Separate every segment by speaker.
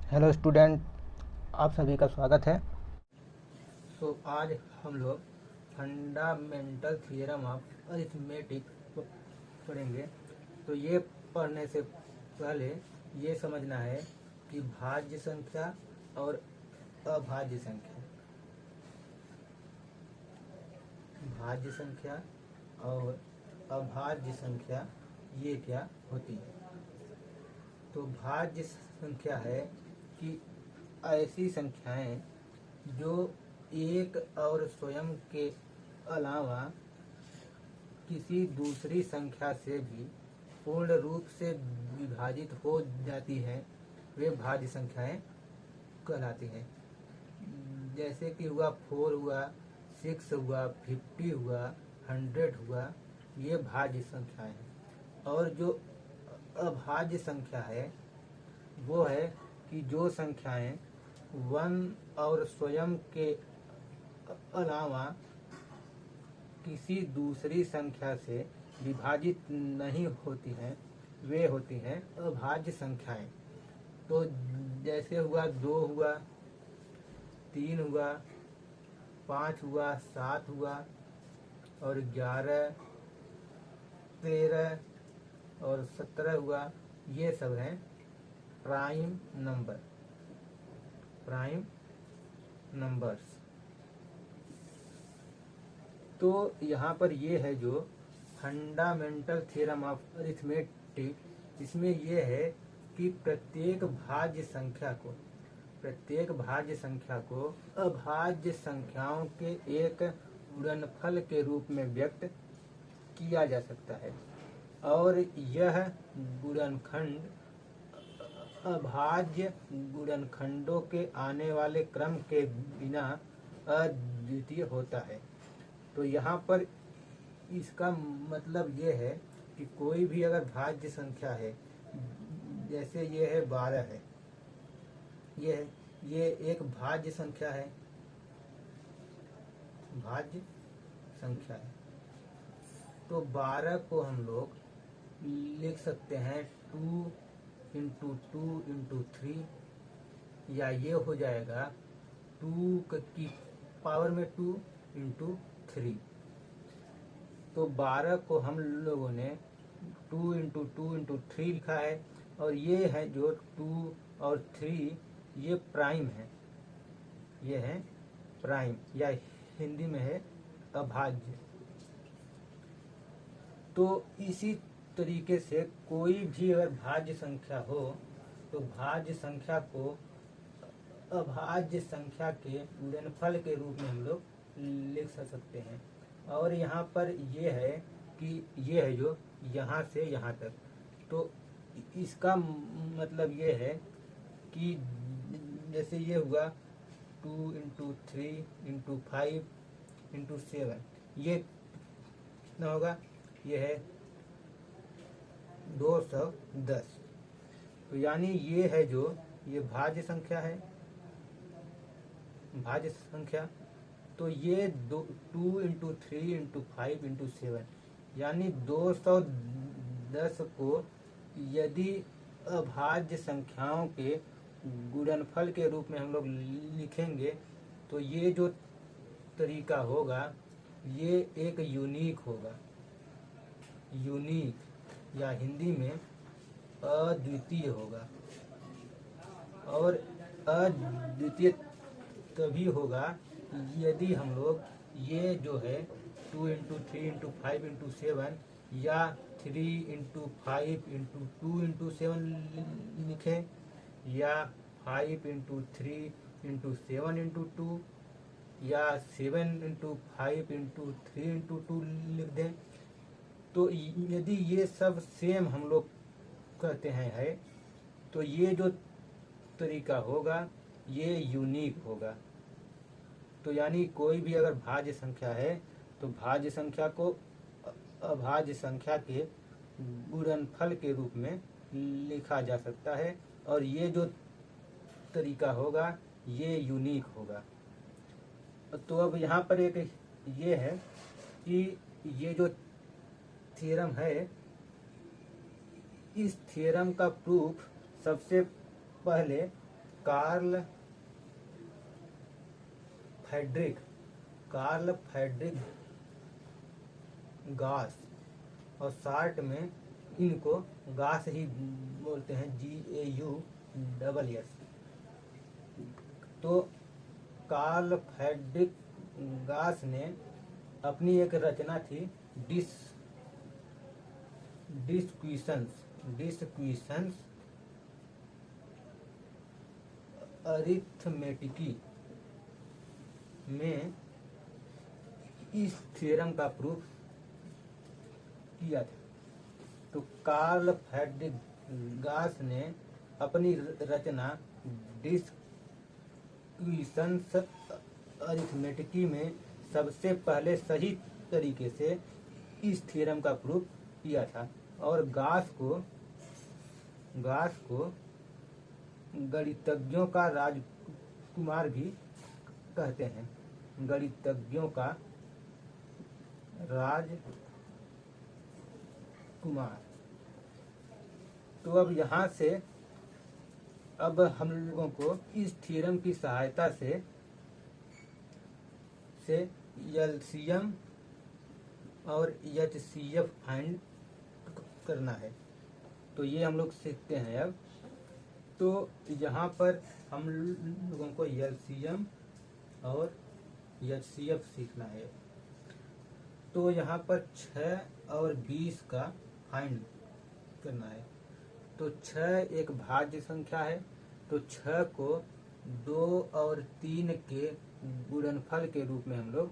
Speaker 1: Hello student, आप सभी का स्वागत है। आज हम लोग फंडामेंटल थ्योरम ऑफ अरिथमेटिक पढ़ेंगे। तो ये पढ़ने से पहले ये समझना है कि भाज्य संख्या और अभाज्य संख्या, भाज्य संख्या और अभाज्य संख्या ये क्या होती है। तो भाज्य संख्या है कि ऐसी संख्याएं जो एक और स्वयं के अलावा किसी दूसरी संख्या से भी पूर्ण रूप से विभाजित हो जाती है, वे भाज्य संख्याएं कहलाती हैं। जैसे कि हुआ 4 हुआ, 6 हुआ, 50 हुआ, 100 हुआ, ये भाज्य संख्याएं हैं। और जो अभाज्य संख्या है वो है कि जो संख्याएं वन और स्वयं के अलावा किसी दूसरी संख्या से विभाजित नहीं होती हैं, वे होती हैं अभाज्य संख्याएं। तो जैसे हुआ 2 हुआ, 3 हुआ, 5 हुआ, 7 हुआ और 11, 13 और 17 हुआ, ये सब हैं प्राइम नंबर, प्राइम नंबर्स। तो यहाँ पर ये है जो फंडामेंटल थ्योरम ऑफ अरिथमेटिक, इसमें ये है कि प्रत्येक भाज्य संख्या को अभाज्य संख्याओं के एक गुणनफल के रूप में व्यक्त किया जा सकता है, और यह गुणनखंड अभाज्य गुणनखंडों के आने वाले क्रम के बिना अद्वितीय होता है। तो यहाँ पर इसका मतलब ये है कि कोई भी अगर भाज्य संख्या है, जैसे ये है 12 है, ये एक भाज्य संख्या है, भाज्य संख्या है। तो 12 को हम लोग लिख सकते हैं 2 इंटू 2 इंटू 3, या ये हो जाएगा 2 की पावर में 2 इंटू 3। तो 12 को हम लोगों ने 2 इंटू 2 इंटू 3 लिखा है, और ये है जो 2 और 3 ये प्राइम है, ये है प्राइम, या हिंदी में है अभाज्य। तो इसी तरीके से कोई भी अगर भाज्य संख्या हो तो भाज्य संख्या को अभाज्य संख्या के गुणनफल के रूप में हम लोग लिख सकते हैं। और यहाँ पर ये है कि ये है जो यहाँ से यहाँ तक, तो इसका मतलब ये है कि जैसे ये हुआ 2 इंटू 3 इंटू 5 इंटू 7, ये कितना होगा, ये है 210। तो यानी ये है जो ये भाज्य संख्या है, भाज्य संख्या। तो ये 2 इंटू 3 इंटू 5 इंटू 7, यानी 210 को यदि अभाज्य संख्याओं के गुणनफल के रूप में हम लोग लिखेंगे तो ये जो तरीका होगा ये एक यूनिक होगा, यूनिक या हिंदी में अद्वितीय होगा। और अद्वितीय तभी होगा यदि हम लोग ये जो है 2 इंटू 3 इंटू 5 इंटू 7 या 3 इंटू 5 इंटू 2 इंटू 7 लिखें, या 5 इंटू 3 इंटू 7 इंटू 2, या 7 इंटू 5 इंटू 3 इंटू 2 लिख दें। तो यदि ये सब सेम हम लोग कहते हैं है, तो ये जो तरीका होगा ये यूनिक होगा। तो यानी कोई भी अगर भाज्य संख्या है तो भाज्य संख्या को अभाज्य संख्या के गुणनफल के रूप में लिखा जा सकता है, और ये जो तरीका होगा ये यूनिक होगा। तो अब यहाँ पर एक ये है कि ये जो थ्योरम है, इस थ्योरम का प्रूफ सबसे पहले कार्ल फ्रेडरिक गास, और शॉर्ट में इनको गास ही बोलते हैं, GAUSS। तो कार्ल फ्रेडरिक गास ने अपनी एक रचना थी डिस्क्विशंस अरिथमेटिकी में इस थ्योरम का प्रूफ किया था। तो कार्ल फ्रेडरिक गास ने अपनी रचना डिस्क्विशंस अरिथमेटिकी में सबसे पहले सही तरीके से इस थ्योरम का प्रूफ किया था। और गास को गणितज्ञों का राजकुमार भी कहते हैं, गणितज्ञों का राजकुमार। तो अब यहाँ से अब हम लोगों को इस थ्योरम की सहायता से एलसीएम और एचसीएफ फाइंड करना है। तो ये हम लोग सीखते हैं अब। तो यहाँ पर हम लोगों को एलसीएम और एचसीएफ सीखना है। तो यहाँ पर 6 और 20 का फाइंड करना है। तो 6 एक भाज्य संख्या है, तो 6 को 2 और 3 के गुणनफल के रूप में हम लोग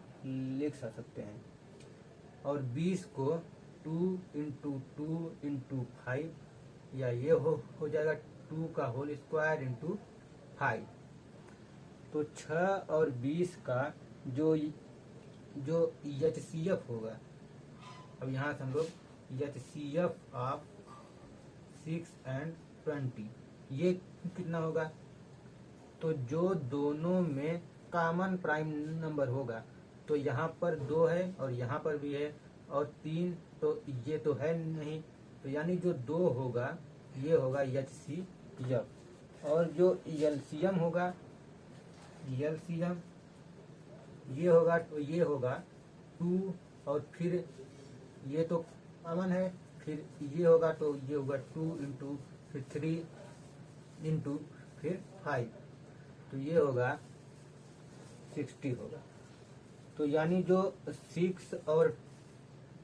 Speaker 1: लिख सकते हैं। और 20 को 2 × 2 × 5, या ये हो जाएगा 2 का होल स्क्वायर × 5। तो 6 और 20 का जो एचसीएफ होगा, अब यहाँ से हम लोग एचसीएफ ऑफ 6 और 20 ये कितना होगा। तो जो दोनों में कॉमन प्राइम नंबर होगा, तो यहाँ पर 2 है और यहाँ पर भी है, और 3 तो ये तो है नहीं, तो यानी जो 2 होगा ये होगा एचसीएफ। और जो एलसीएम होगा, एलसीएम ये होगा, तो ये होगा 2, और फिर ये तो कॉमन है, फिर ये होगा, तो ये होगा 2 × फिर 3 × फिर 5, तो ये होगा 60 होगा। तो यानी जो 6 और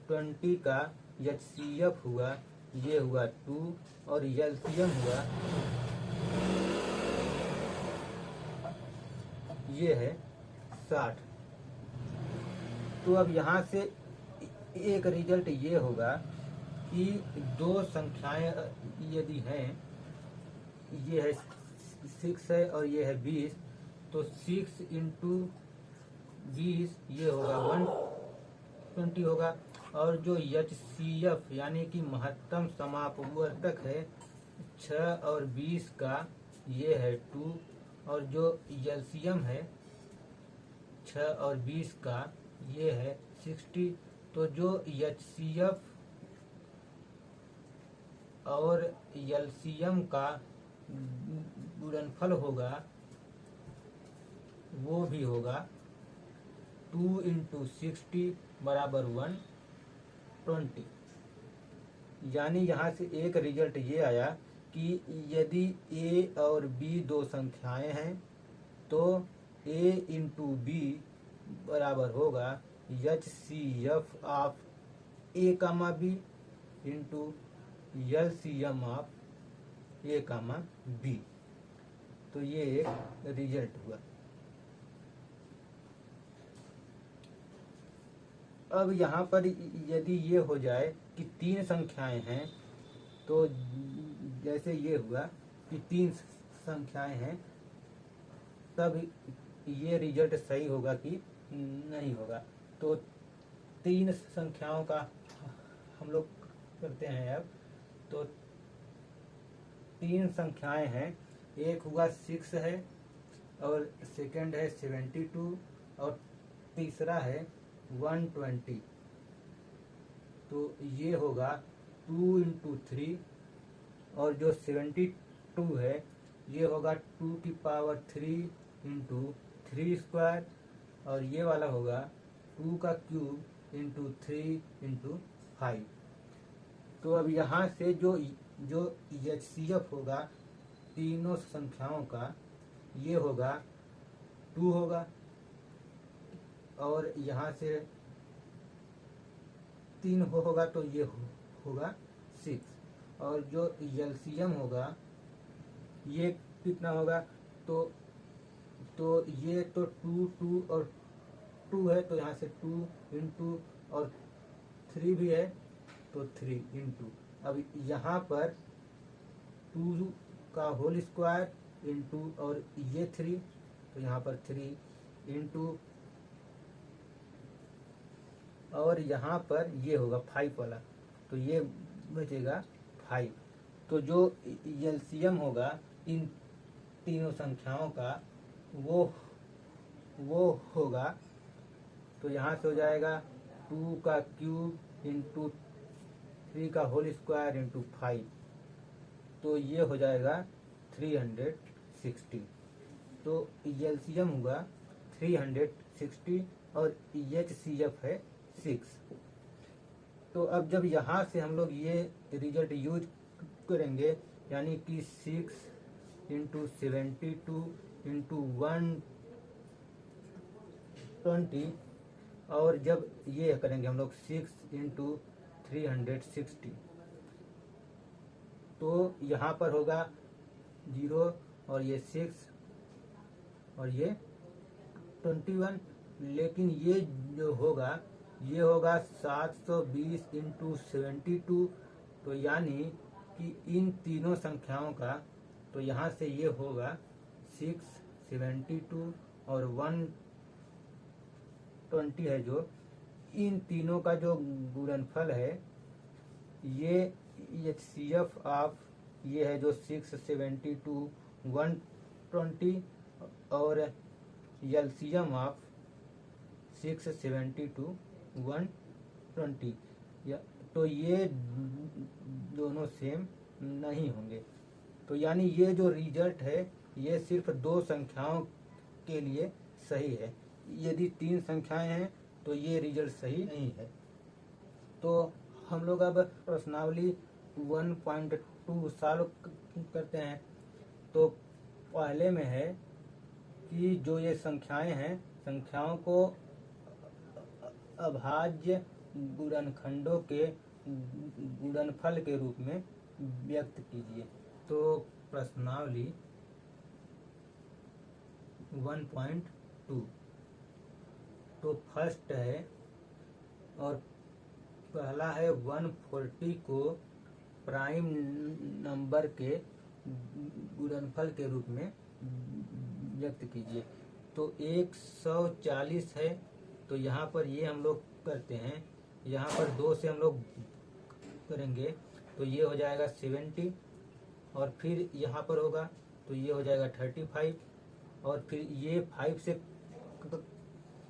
Speaker 1: 20 का एचसीएफ हुआ ये हुआ 2, और एलसीएम हुआ ये है 60। तो अब यहाँ से एक रिजल्ट ये होगा कि दो संख्याएं यदि हैं, ये है 6 है और ये है 20, तो 6 × 20 ये होगा 120 होगा। और जो एचसीएफ यानी कि महत्तम समापवर्तक है 6 और 20 का ये है 2, और जो एलसीएम है 6 और 20 का ये है 60। तो जो एचसीएफ और एलसीएम का गुणनफल होगा वो भी होगा 2 × 60 बराबर 120। यानी यहाँ से एक रिजल्ट ये आया कि यदि a और b दो संख्याएं हैं तो a × b बराबर होगा HCF of a, b × LCM of a, b। तो ये एक रिजल्ट हुआ। अब यहाँ पर यदि ये हो जाए कि 3 संख्याएं हैं, तो जैसे ये हुआ कि 3 संख्याएं हैं, तब ये रिजल्ट सही होगा कि नहीं होगा। तो 3 संख्याओं का हम लोग करते हैं अब। तो 3 संख्याएं हैं, एक हुआ 6 है, और सेकंड है 72, और तीसरा है 120। तो ये होगा 2 × 3, और जो 72 है ये होगा 2⁻³ इंटू 3² और ये वाला होगा 2³ इंटू 3 इंटू 5। तो अब यहाँ से जो HCF होगा तीनों संख्याओं का, ये होगा 2 होगा, और यहाँ से 3 होगा तो ये होगा 6, और जो LCM होगा ये कितना होगा, तो ये तो 2 और 2 है, तो यहाँ से 2 इंटू और 3 भी है तो 3 इंटू, अब यहाँ पर 2 का होल स्क्वायर इंटू और ये 3, तो यहाँ पर 3 इंटू, और यहाँ पर ये होगा 5 वाला, तो ये बचेगा 5। तो जो LCM होगा इन तीनों संख्याओं का वो होगा, तो यहाँ से हो जाएगा 2³ इंटू 3 का होल स्क्वायर इंटू 5, तो ये हो जाएगा 360। तो LCM होगा 360 और HCF है 6। तो अब जब यहाँ से हम लोग ये रिजल्ट यूज करेंगे, यानी कि 6 इंटू 72 इंटू 120, और जब ये करेंगे हम लोग 6 इंटू 360, तो यहाँ पर होगा 0 और ये 6 और ये 21, लेकिन ये जो होगा ये होगा 720 इंटू 72, तो यानी कि इन तीनों संख्याओं का, तो यहाँ से ये होगा 6, 72 और 120 है, जो इन तीनों का जो गुणनफल है, ये HCF ऑफ ये है जो 6, 72, 120 और LCM ऑफ 6, 72, 120, तो ये दोनों सेम नहीं होंगे। तो यानी ये जो रिजल्ट है ये सिर्फ 2 संख्याओं के लिए सही है, यदि 3 संख्याएं हैं तो ये रिजल्ट सही नहीं है। तो हम लोग अब प्रश्नावली 1.2 सॉल्व करते हैं। तो पहले में है कि जो ये संख्याएं हैं, संख्याओं को अभाज्य गुणनखंडों के गुणनफल के रूप में व्यक्त कीजिए। तो प्रश्नावली 1.2, तो फर्स्ट है और पहला है 140 को प्राइम नंबर के गुणनफल के रूप में व्यक्त कीजिए। तो 140 है, तो यहाँ पर ये हम लोग करते हैं, यहाँ पर 2 से हम लोग करेंगे तो ये हो जाएगा 70, और फिर यहाँ पर होगा तो ये हो जाएगा 35, और फिर ये 5 से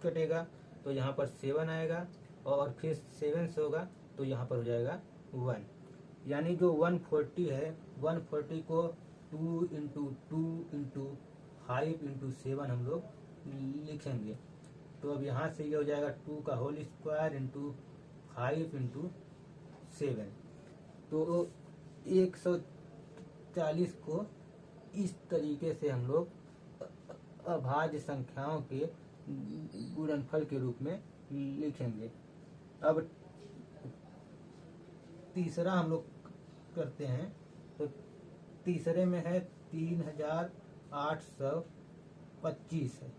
Speaker 1: कटेगा तो यहाँ पर 7 आएगा, और फिर 7 से होगा तो यहाँ पर हो जाएगा 1। यानी जो 140 है, 140 को 2 इंटू 2 इंटू 5 इंटू 7 हम लोग लिखेंगे। तो अब यहाँ से ये हो जाएगा 2 का होल स्क्वायर इंटू 5 इंटू 7। तो 140 को इस तरीके से हम लोग अभाज्य संख्याओं के गुणनफल के रूप में लिखेंगे। अब तीसरा हम लोग करते हैं। तो तीसरे में है 3825 है।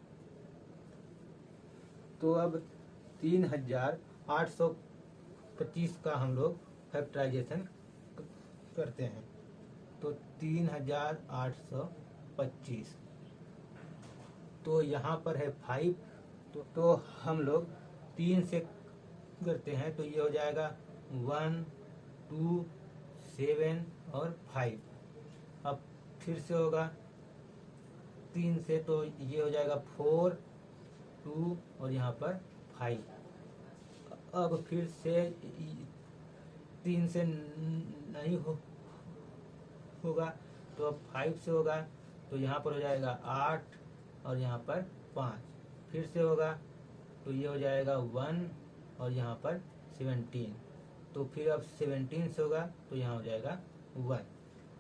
Speaker 1: तो अब 3825 का हम लोग फैक्टराइजेशन करते हैं। तो 3825, तो यहाँ पर है 5, तो हम लोग 3 से करते हैं, तो ये हो जाएगा 1, 2, 7 और 5। अब फिर से होगा 3 से, तो ये हो जाएगा 4, 2 और यहाँ पर 5। अब फिर से 3 से नहीं होगा, तो अब 5 से होगा, तो यहाँ पर हो जाएगा 8 और यहाँ पर 5। फिर से होगा तो ये हो जाएगा 1 और यहाँ पर 17। तो फिर अब 17 से होगा तो यहाँ हो जाएगा 1।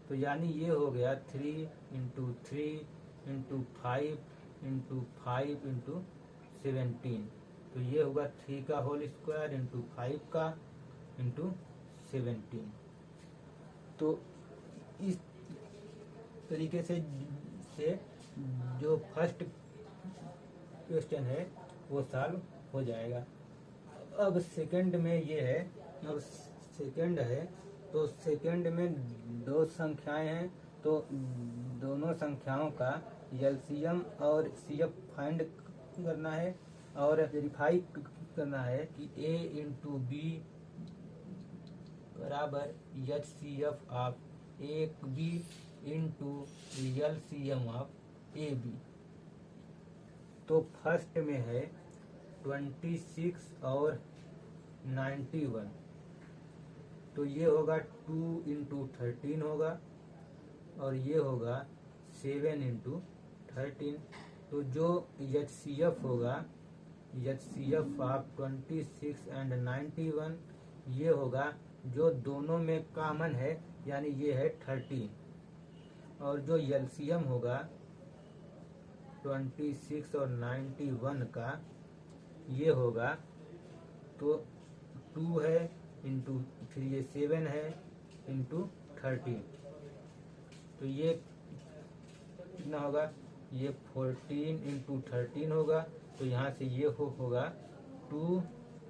Speaker 1: तो यानी ये हो गया 3 इंटू 3 इंटू 5 इंटू 5 इंटू 17। तो ये होगा 3 का होल स्क्वायर इंटू 5 का इंटू 17। तो इस तरीके से जो फर्स्ट क्वेश्चन है वो सॉल्व हो जाएगा। अब सेकंड में ये है, अब सेकंड है तो सेकंड में दो संख्याएं हैं, तो दोनों संख्याओं का एलसीएम और सीएफ फाइंड करना है और वेरीफाई करना है कि ए इंटू बी बराबर H C F of A B into LCM of A B. तो फर्स्ट में है 26 और 91, तो ये होगा 2 इंटू 13 होगा और ये होगा 7 इंटू 13। तो जो एचसीएफ होगा, एचसीएफ ऑफ 26 एंड 91 ये होगा जो दोनों में कॉमन है, यानी ये है 13। और जो एलसीएम होगा 26 और 91 का ये होगा तो 2 है इंटू फिर ये 7 है इंटू 13। तो ये कितना होगा, ये 14 इंटू 13 होगा। तो यहाँ से ये होगा 2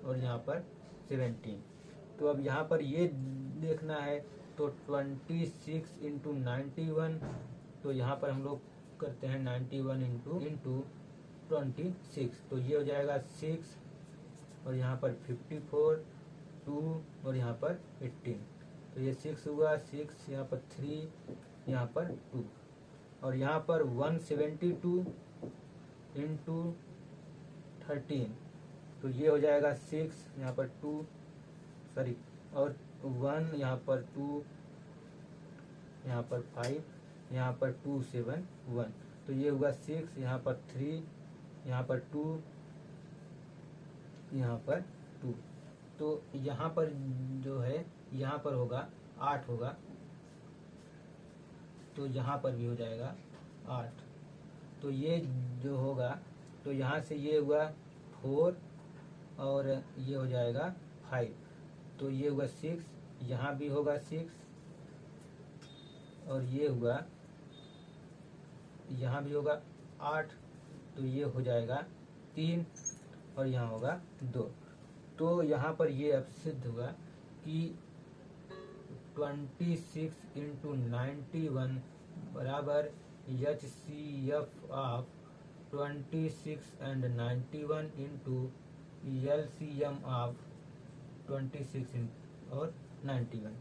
Speaker 1: और यहाँ पर 17। तो अब यहाँ पर ये देखना है तो 26 इंटू 91, तो यहाँ पर हम लोग करते हैं 91 इंटू 26, तो ये हो जाएगा 6 और यहाँ पर 54, 2 और यहाँ पर 18। तो ये 6 हुआ, 6 यहाँ पर 3 यहाँ पर 2 और यहाँ पर 172 इंटू 13, तो ये हो जाएगा 6 यहाँ पर 2 सॉरी और 1 यहाँ पर 2 यहाँ पर 5 यहाँ पर 2 7 1। तो ये हुआ 6 यहाँ पर 3 यहाँ पर 2 यहाँ पर 2। तो यहाँ पर जो है यहाँ पर होगा 8 होगा, तो यहाँ पर भी हो जाएगा 8। तो ये जो होगा तो यहाँ से ये हुआ 4 और ये हो जाएगा 5, तो ये हुआ 6, यहाँ भी होगा 6 और ये हुआ यहाँ भी होगा 8, तो ये हो जाएगा 3 और यहाँ होगा 2। तो यहाँ पर ये अब सिद्ध हुआ कि 26 इंटू 91 बराबर H C F of 26 and 91 into L C M of 26 और 91।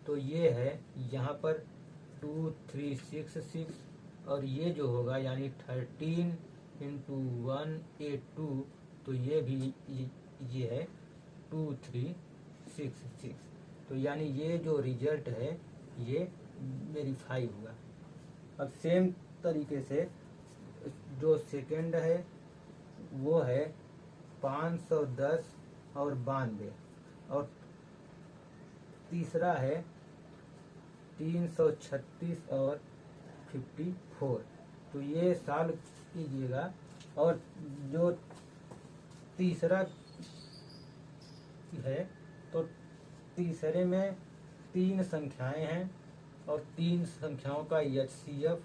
Speaker 1: तो ये है यहाँ पर 2366 और ये जो होगा यानी 13 इंटू 182, तो ये भी ये है 2366। तो यानी ये जो रिजल्ट है ये वेरीफाई हुआ। अब सेम तरीके से जो सेकंड है वो है 510 और 92 और तीसरा है 336 और 54। तो ये सॉल्व कीजिएगा और जो तीसरा है तो तीसरे में 3 संख्याएं हैं और 3 संख्याओं का एचसीएफ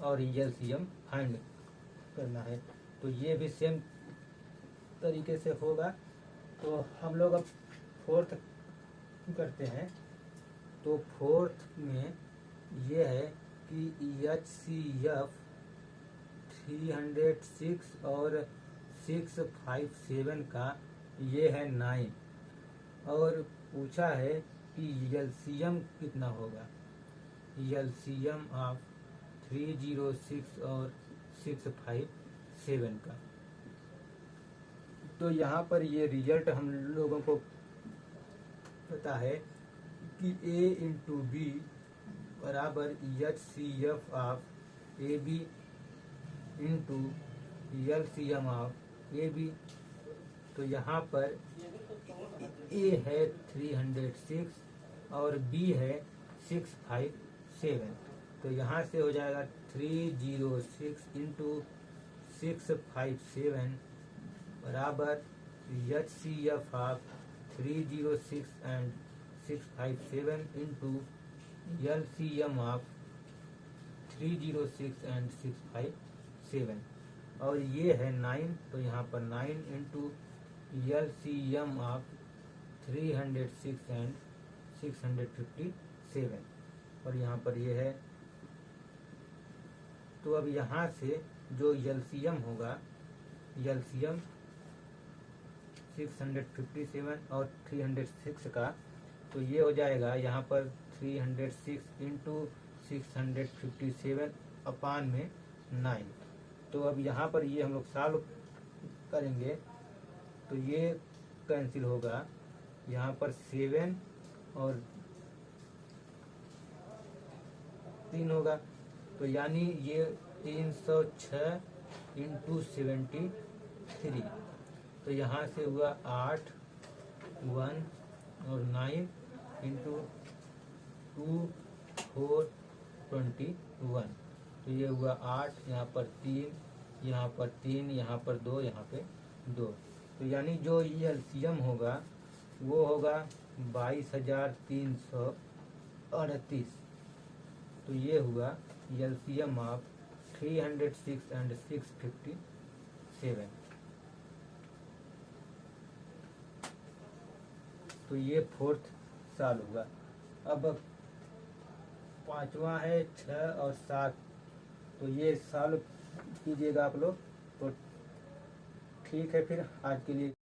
Speaker 1: और एलसीएम फाइंड करना है। तो ये भी सेम तरीके से होगा। तो हम लोग अब फोर्थ करते हैं। तो फोर्थ में ये है कि एचसीएफ 306 और 657 का ये है 9 और पूछा है कि एलसीएम कितना होगा, एलसीएम ऑफ 306 और 657 का। तो यहाँ पर ये रिजल्ट हम लोगों को पता है कि A इंटू बी बराबर H C F of A B into LCM of A B. तो यहाँ पर ए है 306 और बी है 657। तो यहाँ से हो जाएगा 306 इंटू 657 बराबर HCF of 306 and 657 into LCM of 306 and 657 और ये है 9। तो यहाँ पर 9 इंटू LCM ऑफ 306 एंड 657 और यहाँ पर ये है। तो अब यहाँ से जो LCM होगा, LCM 657 और 306 का, तो ये हो जाएगा यहाँ पर 306 इंटू 657 अपान में 9। तो अब यहाँ पर ये हम लोग सॉल्व करेंगे तो ये कैंसिल होगा। यहाँ पर 7 और 3 होगा, तो यानी ये 306 इंटू 73। तो यहाँ से हुआ 8 1 और 9 इंटू 2 4 21। तो ये हुआ 8, यहाँ पर 3, यहाँ पर 3, यहाँ पर 2, यहाँ पे 2। तो यानी जो ये LCM होगा वो होगा 22,338। तो ये हुआ LCM ऑफ 306 एंड 657। तो ये फोर्थ साल हुआ। अब पांचवा है 6 और 7। तो ये सॉल्व कीजिएगा आप लोग। तो ठीक है, फिर आज के लिए।